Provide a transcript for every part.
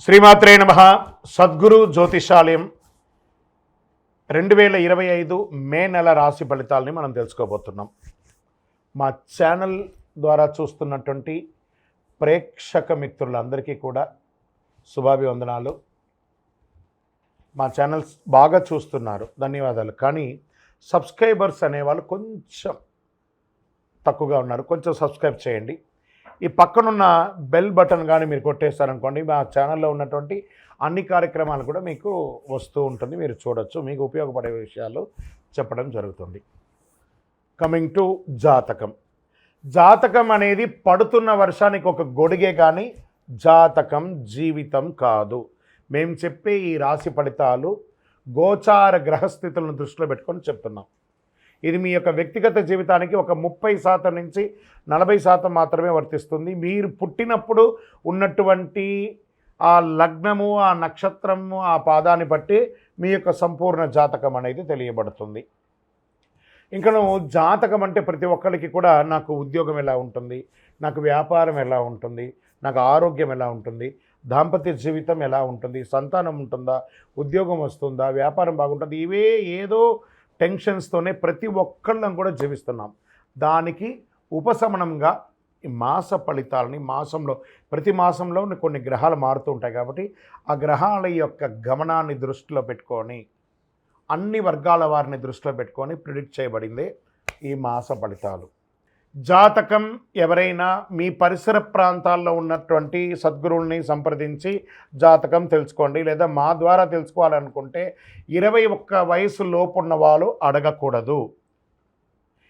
శ్రీమాత్రే నమః. సద్గురు జ్యోతిషాలయం 2025 మే నెల రాశి ఫలితాలని మనం తెలుసుకోబోతున్నాం. మా ఛానల్ ద్వారా చూస్తున్నటువంటి ప్రేక్షక మిత్రులందరికీ కూడా శుభాభివందనాలు. మా ఛానల్స్ బాగా చూస్తున్నారు, ధన్యవాదాలు. కానీ సబ్స్క్రైబర్స్ అనేవాళ్ళు కొంచెం తక్కువగా ఉన్నారు, కొంచెం సబ్స్క్రైబ్ చేయండి. ఈ పక్కనున్న బెల్ బటన్ కానీ మీరు కొట్టేస్తారనుకోండి, మా ఛానల్లో ఉన్నటువంటి అన్ని కార్యక్రమాలు కూడా మీకు వస్తూ ఉంటుంది, మీరు చూడొచ్చు. మీకు ఉపయోగపడే విషయాలు చెప్పడం జరుగుతుంది. కమింగ్ టు జాతకం. జాతకం అనేది పడుతున్న వర్షానికి ఒక గొడుగే, కానీ జాతకం జీవితం కాదు. మేము చెప్పే ఈ రాశి ఫలితాలు గోచార గ్రహస్థితులను దృష్టిలో పెట్టుకొని చెప్తున్నాం. ఇది మీ యొక్క వ్యక్తిగత జీవితానికి ఒక 30% నుంచి 40% మాత్రమే వర్తిస్తుంది. మీరు పుట్టినప్పుడు ఉన్నటువంటి ఆ లగ్నము, ఆ నక్షత్రము, ఆ పాదాన్ని బట్టి మీ యొక్క సంపూర్ణ జాతకం అనేది తెలియబడుతుంది. ఇంకా నువ్వు జాతకం అంటే ప్రతి ఒక్కరికి కూడా నాకు ఉద్యోగం ఎలా ఉంటుంది, నాకు వ్యాపారం ఎలా ఉంటుంది, నాకు ఆరోగ్యం ఎలా ఉంటుంది, దాంపత్య జీవితం ఎలా ఉంటుంది, సంతానం ఉంటుందా, ఉద్యోగం వస్తుందా, వ్యాపారం బాగుంటుంది, ఇవే ఏదో టెన్షన్స్తోనే ప్రతి ఒక్కళ్ళం కూడా జీవిస్తున్నాం. దానికి ఉపశమనంగా ఈ మాస ఫలితాలని ప్రతి మాసంలో కొన్ని గ్రహాలు మారుతూ ఉంటాయి. కాబట్టి ఆ గ్రహాల యొక్క గమనాన్ని దృష్టిలో పెట్టుకొని, అన్ని వర్గాల వారిని దృష్టిలో పెట్టుకొని ప్రిడిక్ట్ చేయబడిందే ఈ మాస ఫలితాలు. జాతకం ఎవరైనా మీ పరిసర ప్రాంతాల్లో ఉన్నటువంటి సద్గురువుల్ని సంప్రదించి జాతకం తెలుసుకోండి. లేదా మా ద్వారా తెలుసుకోవాలనుకుంటే 21 వయసు లోపున్న వాళ్ళు అడగకూడదు.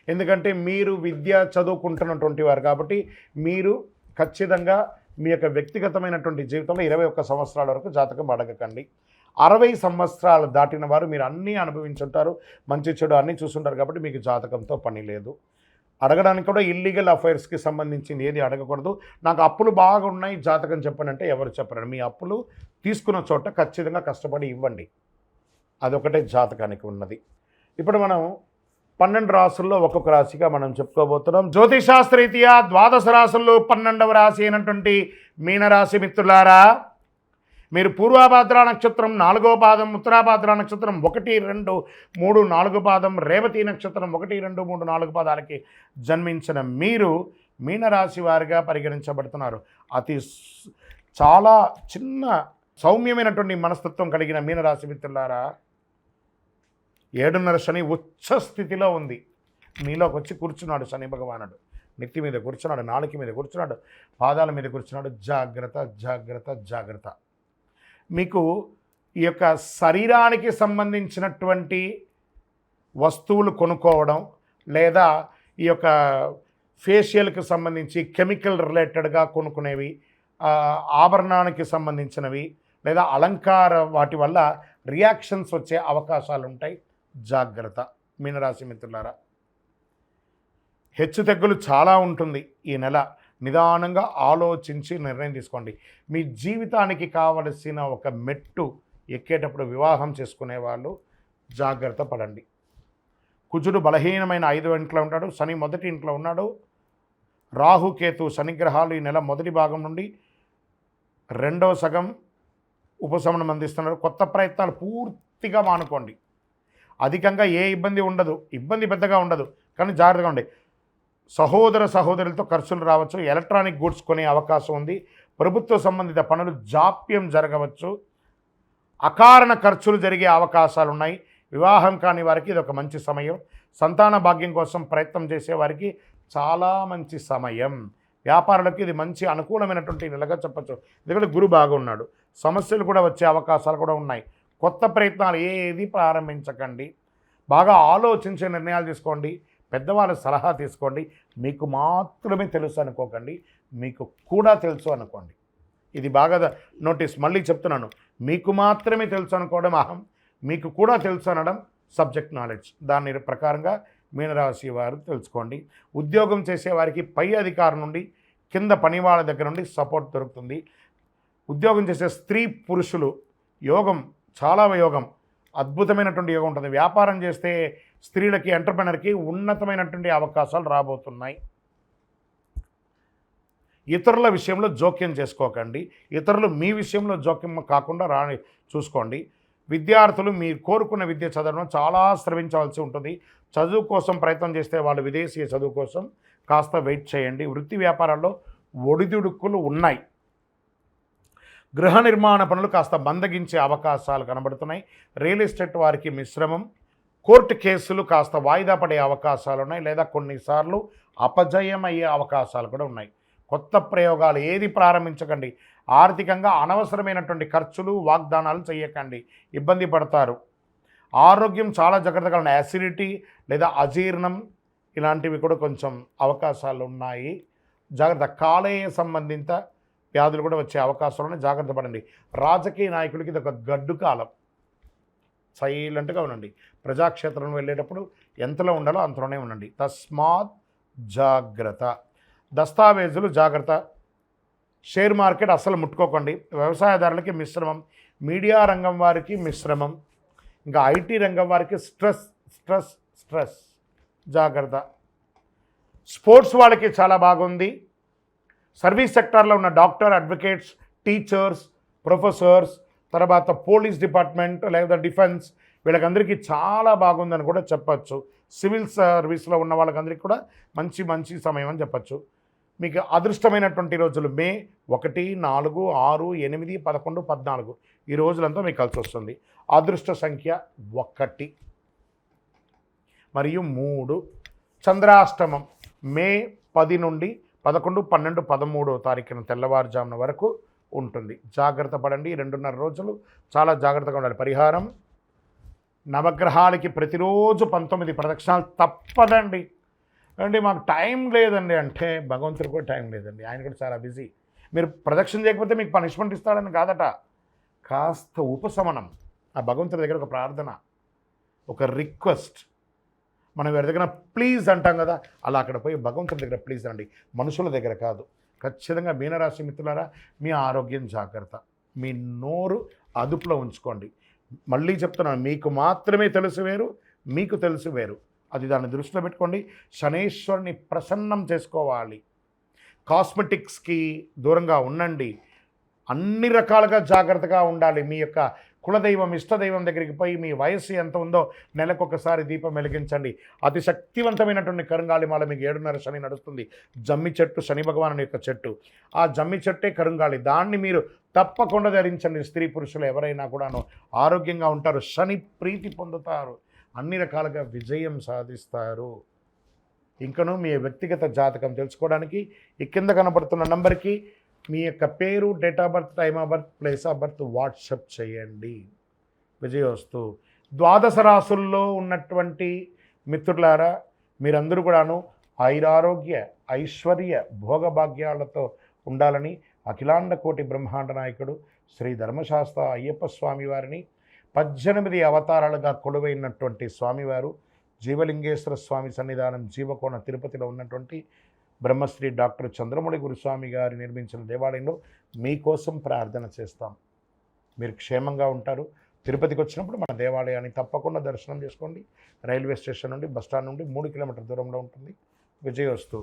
ఎందుకంటే మీరు విద్య చదువుకుంటున్నటువంటి వారు కాబట్టి మీరు ఖచ్చితంగా మీ యొక్క వ్యక్తిగతమైనటువంటి జీవితంలో 21 సంవత్సరాల వరకు జాతకం అడగకండి. 60 సంవత్సరాలు దాటిన వారు మీరు అన్నీ అనుభవించుంటారు, మంచి చెడు అన్నీ చూసుంటారు కాబట్టి మీకు జాతకంతో పని లేదు. అడగడానికి కూడా ఇల్లీగల్ అఫైర్స్కి సంబంధించింది ఏది అడగకూడదు. నాకు అప్పులు బాగా ఉన్నాయి, జాతకం చెప్పనంటే ఎవరు చెప్పరండి. మీ అప్పులు తీసుకున్న చోట ఖచ్చితంగా కష్టపడి ఇవ్వండి, అదొకటే జాతకానికి ఉన్నది. ఇప్పుడు మనం 12 రాసుల్లో ఒక్కొక్క రాశిగా మనం చెప్పుకోబోతున్నాం. జ్యోతిషాస్త్రరీత్యా 12 రాసుల్లో 12వ రాశి అయినటువంటి మీనరాశి మిత్రులారా, మీరు పూర్వభాద్ర నక్షత్రం 4వ పాదం, ఉత్తరాభాద్ర నక్షత్రం 1, 2, 3, 4 పాదం, రేవతి నక్షత్రం 1, 2, 3, 4 పాదాలకి జన్మించిన మీరు మీనరాశి వారిగా పరిగణించబడుతున్నారు. చాలా చిన్న సౌమ్యమైనటువంటి మనస్తత్వం కలిగిన మీనరాశి మిత్రులారా, 7.5 శని ఉచ్చ స్థితిలో ఉంది. మీలోకి వచ్చి కూర్చున్నాడు శని భగవానుడు. నెత్తి మీద కూర్చున్నాడు, నాలుక మీద కూర్చున్నాడు, పాదాల మీద కూర్చున్నాడు. జాగ్రత్త జాగ్రత్త జాగ్రత్త. మీకు ఈ యొక్క శరీరానికి సంబంధించినటువంటి వస్తువులు కొనుక్కోవడం, లేదా ఈ యొక్క ఫేషియల్కి సంబంధించి కెమికల్ రిలేటెడ్గా కొనుక్కునేవి, ఆభరణానికి సంబంధించినవి, లేదా అలంకార వాటి వల్ల రియాక్షన్స్ వచ్చే అవకాశాలు ఉంటాయి. జాగ్రత్త మీనరాశి మిత్రులారా. హెచ్చుతగ్గులు చాలా ఉంటుంది ఈ నెల. నిదానంగా ఆలోచించి నిర్ణయం తీసుకోండి. మీ జీవితానికి కావలసిన ఒక మెట్టు ఎక్కేటప్పుడు వివాహం చేసుకునే వాళ్ళు జాగ్రత్త పడండి. కుజుడు బలహీనమైన 5వ ఇంట్లో ఉంటాడు, శని 1వ ఇంట్లో ఉన్నాడు. రాహుకేతు శనిగ్రహాలు ఈ నెల మొదటి భాగం నుండి 2వ సగం ఉపశమనం అందిస్తున్నారు. కొత్త ప్రయత్నాలు పూర్తిగా మానుకోండి. అధికంగా ఏ ఇబ్బంది ఉండదు, ఇబ్బంది పెద్దగా ఉండదు, కానీ జాగ్రత్తగా ఉండి. సహోదరులతో ఖర్చులు రావచ్చు. ఎలక్ట్రానిక్ గూడ్స్ కొనే అవకాశం ఉంది. ప్రభుత్వ సంబంధిత పనులు జాప్యం జరగవచ్చు. అకారణ ఖర్చులు జరిగే అవకాశాలు ఉన్నాయి. వివాహం కాని వారికి ఇది ఒక మంచి సమయం. సంతాన భాగ్యం కోసం ప్రయత్నం చేసేవారికి చాలా మంచి సమయం. వ్యాపారులకు ఇది మంచి అనుకూలమైనటువంటి నెలగా చెప్పచ్చు. ఎందుకంటే గురు బాగున్నాడు. సమస్యలు కూడా వచ్చే అవకాశాలు కూడా ఉన్నాయి. కొత్త ప్రయత్నాలు ఏది ప్రారంభించకండి. బాగా ఆలోచించే నిర్ణయాలు తీసుకోండి. పెద్దవాళ్ళ సలహా తీసుకోండి. మీకు మాత్రమే తెలుసు అనుకోకండి, మీకు కూడా తెలుసు అనుకోండి. ఇది బాగా నోటీస్. మళ్ళీ చెప్తున్నాను, మీకు మాత్రమే తెలుసు అనుకోవడం అహం, మీకు కూడా తెలుసు అనడం సబ్జెక్ట్ నాలెడ్జ్. దాని ప్రకారంగా మీనరాశి వారు తెలుసుకోండి. ఉద్యోగం చేసేవారికి పై అధికారం నుండి, కింద పని వాళ్ళ దగ్గర నుండి సపోర్ట్ దొరుకుతుంది. ఉద్యోగం చేసే స్త్రీ పురుషులు యోగం, చాలా యోగం, అద్భుతమైనటువంటి యోగం ఉంటుంది. వ్యాపారం చేస్తే స్త్రీలకి, ఎంటర్ప్రెనర్కి ఉన్నతమైనటువంటి అవకాశాలు రాబోతున్నాయి. ఇతరుల విషయంలో జోక్యం చేసుకోకండి. ఇతరులు మీ విషయంలో జోక్యం కాకుండా చూసుకోండి. విద్యార్థులు మీరు కోరుకున్న విద్య చదవడం చాలా శ్రమించవలసి ఉంటుంది. చదువు కోసం ప్రయత్నం చేస్తే వాళ్ళు విదేశీయ చదువు కోసం కాస్త వెయిట్ చేయండి. వృత్తి వ్యాపారాల్లో ఒడిదుడుకులు ఉన్నాయి. గృహ నిర్మాణ పనులు కాస్త మందగించే అవకాశాలు కనబడుతున్నాయి. రియల్ ఎస్టేట్ వారికి మిశ్రమం. కోర్టు కేసులు కాస్త వాయిదా పడే అవకాశాలు ఉన్నాయి, లేదా కొన్నిసార్లు అపజయం అయ్యే అవకాశాలు కూడా ఉన్నాయి. కొత్త ప్రయోగాలు ఏది ప్రారంభించకండి. ఆర్థికంగా అనవసరమైనటువంటి ఖర్చులు, వాగ్దానాలు చేయకండి, ఇబ్బంది పడతారు. ఆరోగ్యం చాలా జాగ్రత్తగా ఉన్నాయి. యాసిడిటీ లేదా అజీర్ణం ఇలాంటివి కూడా కొంచెం అవకాశాలు ఉన్నాయి. జాగ్రత్త. కాలేయ సంబంధిత వ్యాధులు కూడా వచ్చే అవకాశాలు ఉన్నాయి, జాగ్రత్త పడండి. రాజకీయ నాయకులకి ఇది ఒక గడ్డు కాలం. సైలెంట్గా ఉండండి. ప్రజాక్షేత్రం వెళ్ళేటప్పుడు ఎంతలో ఉండాలో అంతలోనే ఉండండి. తస్మాత్ జాగ్రత్త. దస్తావేజులు జాగ్రత్త. షేర్ మార్కెట్ అస్సలు ముట్టుకోకండి. వ్యవసాయదారులకి మిశ్రమం. మీడియా రంగం వారికి మిశ్రమం. ఇంకా ఐటీ రంగం వారికి స్ట్రెస్ స్ట్రెస్ స్ట్రెస్, జాగ్రత్త. స్పోర్ట్స్ వాళ్ళకి చాలా బాగుంది. సర్వీస్ సెక్టార్లో ఉన్న డాక్టర్, అడ్వకేట్స్, టీచర్స్, ప్రొఫెసర్స్, తర్వాత పోలీస్ డిపార్ట్మెంట్ లేదా డిఫెన్స్ వీళ్ళకందరికీ చాలా బాగుందని కూడా చెప్పచ్చు. సివిల్ సర్వీస్లో ఉన్న వాళ్ళకందరికీ కూడా మంచి మంచి సమయం అని చెప్పచ్చు. మీకు అదృష్టమైనటువంటి రోజులు మే 1, 4, 6, 8, 11, 14 ఈ రోజులంతా మీకు కలిసి వస్తుంది. అదృష్ట సంఖ్య 1 మరియు 3. చంద్రాష్టమం మే 10 నుండి 11, 12, 13వ తారీఖున తెల్లవారుజామున వరకు ఉంటుంది. జాగ్రత్త పడండి. 2.5 రోజులు చాలా జాగ్రత్తగా ఉండాలి. పరిహారం: నవగ్రహాలకి ప్రతిరోజు 19 ప్రదక్షిణాలు తప్పదండి. అంటే మాకు టైం లేదండి అంటే భగవంతుడికి కూడా టైం లేదండి, ఆయన కూడా చాలా బిజీ. మీరు ప్రదక్షిణ చేయకపోతే మీకు పనిష్మెంట్ ఇస్తాడని కాదట, కాస్త ఉపశమనం. ఆ భగవంతుడి దగ్గర ఒక ప్రార్థన, ఒక రిక్వెస్ట్. మనం ఎవరి దగ్గర ప్లీజ్ అంటాం కదా, అలా అక్కడ పోయి భగవంతుడి దగ్గర ప్లీజ్ అండి, మనుషుల దగ్గర కాదు. ఖచ్చితంగా మీనరాశి మిత్రులారా, మీ ఆరోగ్యం జాగ్రత్త. మీ నోరు అదుపులో ఉంచుకోండి. మళ్ళీ చెప్తున్నాను, మీకు మాత్రమే తెలుసు వేరు, మీకు తెలుసు వేరు. అది దాన్ని దృష్టిలో పెట్టుకోండి. శనేశ్వరుని ప్రసన్నం చేసుకోవాలి. కాస్మెటిక్స్కి దూరంగా ఉండండి. అన్ని రకాలుగా జాగ్రత్తగా ఉండాలి. మీ యొక్క కులదైవం, ఇష్టదైవం దగ్గరికి పోయి మీ వయస్సు ఎంత ఉందో నెలకొకసారి దీపం వెలిగించండి. అతి శక్తివంతమైనటువంటి కరుంగాళిమాల మీకు 7.5 శని నడుస్తుంది. జమ్మి చెట్టు, శని భగవానుని యొక్క చెట్టు. ఆ జమ్మి చెట్టే కరుంగాళి. దాన్ని మీరు తప్పకుండా ధరించండి. స్త్రీ పురుషులు ఎవరైనా కూడాను ఆరోగ్యంగా ఉంటారు, శని ప్రీతి పొందుతారు, అన్ని రకాలుగా విజయం సాధిస్తారు. ఇంకను మీ వ్యక్తిగత జాతకం తెలుసుకోవడానికి ఈ కింద కనబడుతున్న నంబర్కి మీ యొక్క పేరు, date of birth, time of birth, place of birth WhatsApp చేయండి. విజయోస్తు. ద్వాదశ రాసుల్లో ఉన్నటువంటి మిత్రులారా, మీరందరూ కూడాను ఆయురారోగ్య, ఐశ్వర్య, భోగభాగ్యాలతో ఉండాలని అఖిలాండ కోటి బ్రహ్మాండ నాయకుడు శ్రీ ధర్మశాస్త్ర అయ్యప్ప స్వామివారిని 18 అవతారాలుగా కొలువైనటువంటి స్వామివారు జీవలింగేశ్వర స్వామి సన్నిధానం జీవకోణ తిరుపతిలో ఉన్నటువంటి బ్రహ్మశ్రీ డాక్టర్ చంద్రమౌళి గురుస్వామి గారు నిర్మించిన దేవాలయంలో మీకోసం ప్రార్థన చేస్తాం. మీరు క్షేమంగా ఉంటారు. తిరుపతికి వచ్చినప్పుడు మన దేవాలయాన్ని తప్పకుండా దర్శనం చేసుకోండి. రైల్వే స్టేషన్ నుండి, బస్టాండ్ నుండి 3 కిలోమీటర్ల దూరంలో ఉంటుంది. విజయోస్తు.